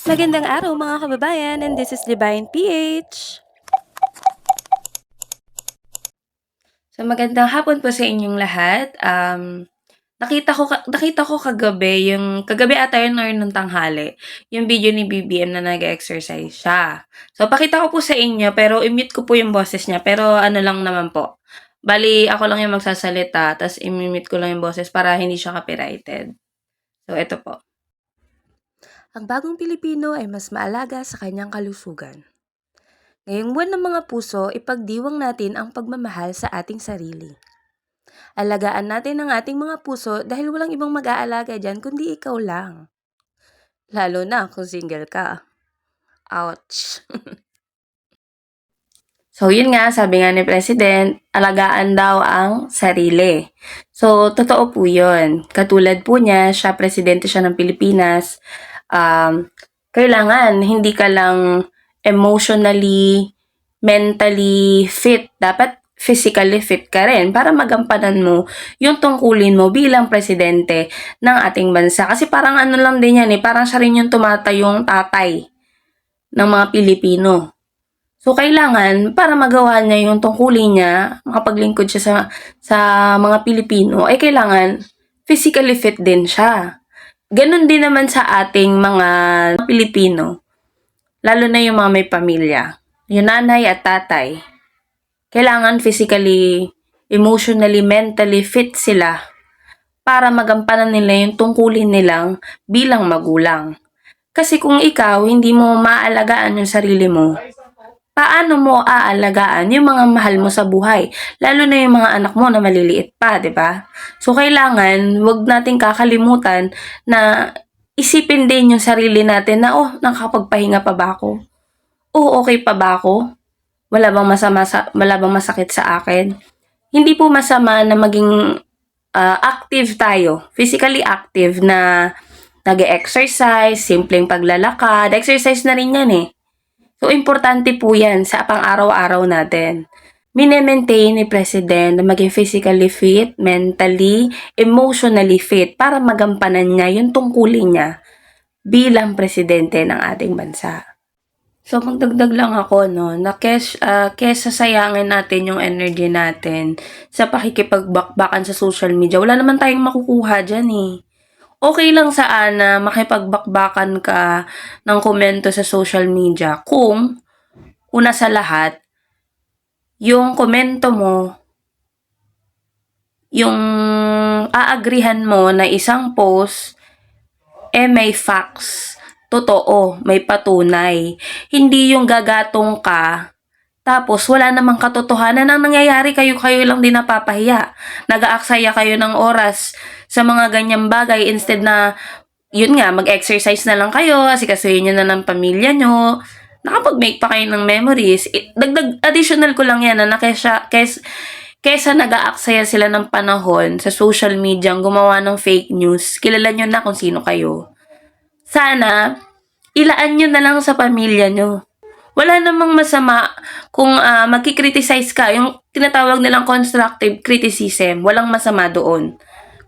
Magandang araw mga kababayan, and this is Divine PH. So magandang hapon po sa inyong lahat. Nakita ko kagabi, yung kagabi ata yun or nung tanghali, yung video ni BBM na nag-exercise siya. So pakita ko po sa inyo, pero i-mute ko po yung boses niya, pero ano lang naman po. Bali, ako lang yung magsasalita, tas i-mute ko lang yung boses para hindi siya copyrighted. So ito po. Ang bagong Pilipino ay mas maalaga sa kanyang kalusugan. Ngayong buwan ng mga puso, ipagdiwang natin ang pagmamahal sa ating sarili. Alagaan natin ang ating mga puso dahil walang ibang mag-aalaga dyan kundi ikaw lang. Lalo na kung single ka. Ouch! So, yun nga, sabi nga ni President, alagaan daw ang sarili. So, totoo po yun. Katulad po niya, presidente siya ng Pilipinas. Kailangan, hindi ka lang emotionally, mentally fit. Dapat physically fit ka rin para magampanan mo yung tungkulin mo bilang presidente ng ating bansa. Kasi parang ano lang din yan parang siya rin yung tumatayong tatay ng mga Pilipino. So, kailangan, para magawa niya yung tungkulin niya, makapaglingkod siya sa mga Pilipino, ay kailangan physically fit din siya. Ganon din naman sa ating mga Pilipino, lalo na yung mga may pamilya, yung nanay at tatay. Kailangan physically, emotionally, mentally fit sila para magampanan nila yung tungkulin nilang bilang magulang. Kasi kung ikaw, hindi mo maaalagaan yung sarili mo, paano mo aalagaan yung mga mahal mo sa buhay? Lalo na yung mga anak mo na maliliit pa, di ba? So, kailangan, wag nating kakalimutan na isipin din yung sarili natin na, nakakapagpahinga pa ba ako? Okay pa ba ako? Wala bang masakit sa akin? Hindi po masama na maging active tayo, physically active na nag-exercise, simpleng paglalakad, exercise na rin yan So, importante po yan sa pang-araw-araw natin. Mine-maintain ni President na maging physically fit, mentally, emotionally fit para magampanan niya yung tungkulin niya bilang presidente ng ating bansa. So, magdagdag lang ako, na kesa sayangin natin yung energy natin sa pakikipagbakbakan sa social media, wala naman tayong makukuha dyan Okay lang saan na makipagbakbakan ka ng komento sa social media kung, una sa lahat, yung komento mo, yung aagrihan mo na isang post, may facts, totoo, may patunay. Hindi yung gagatong ka, tapos wala namang katotohanan ang nangyayari, kayo lang din napapahiya. Nag-aaksaya kayo ng oras sa mga ganyang bagay instead na, yun nga, mag-exercise na lang kayo, asikasuhin nyo na ng pamilya nyo, nakapag-make pa kayo ng memories. Dagdag additional ko lang yan na kesa nag-aaksaya sila ng panahon sa social media ang gumawa ng fake news, kilala nyo na kung sino kayo. Sana, ilaan nyo na lang sa pamilya nyo. Wala namang masama kung magkikriticize ka, yung tinatawag nilang constructive criticism, walang masama doon.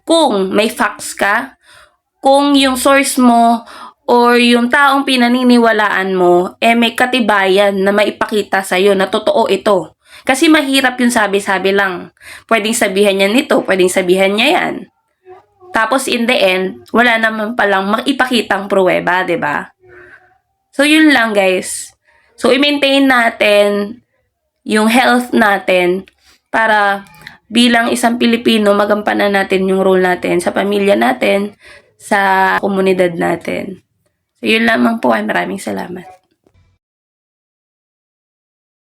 Kung may facts ka, kung yung source mo or yung taong pinaniniwalaan mo, may katibayan na maipakita sa'yo na totoo ito. Kasi mahirap yung sabi-sabi lang. Pwedeng sabihan niya nito, pwedeng sabihan niya yan. Tapos in the end, wala naman palang maipakitang pruweba, 'di ba? So yun lang, guys. So i-maintain natin yung health natin para bilang isang Pilipino magampanan natin yung role natin sa pamilya natin, sa komunidad natin. So yun lamang po, maraming salamat.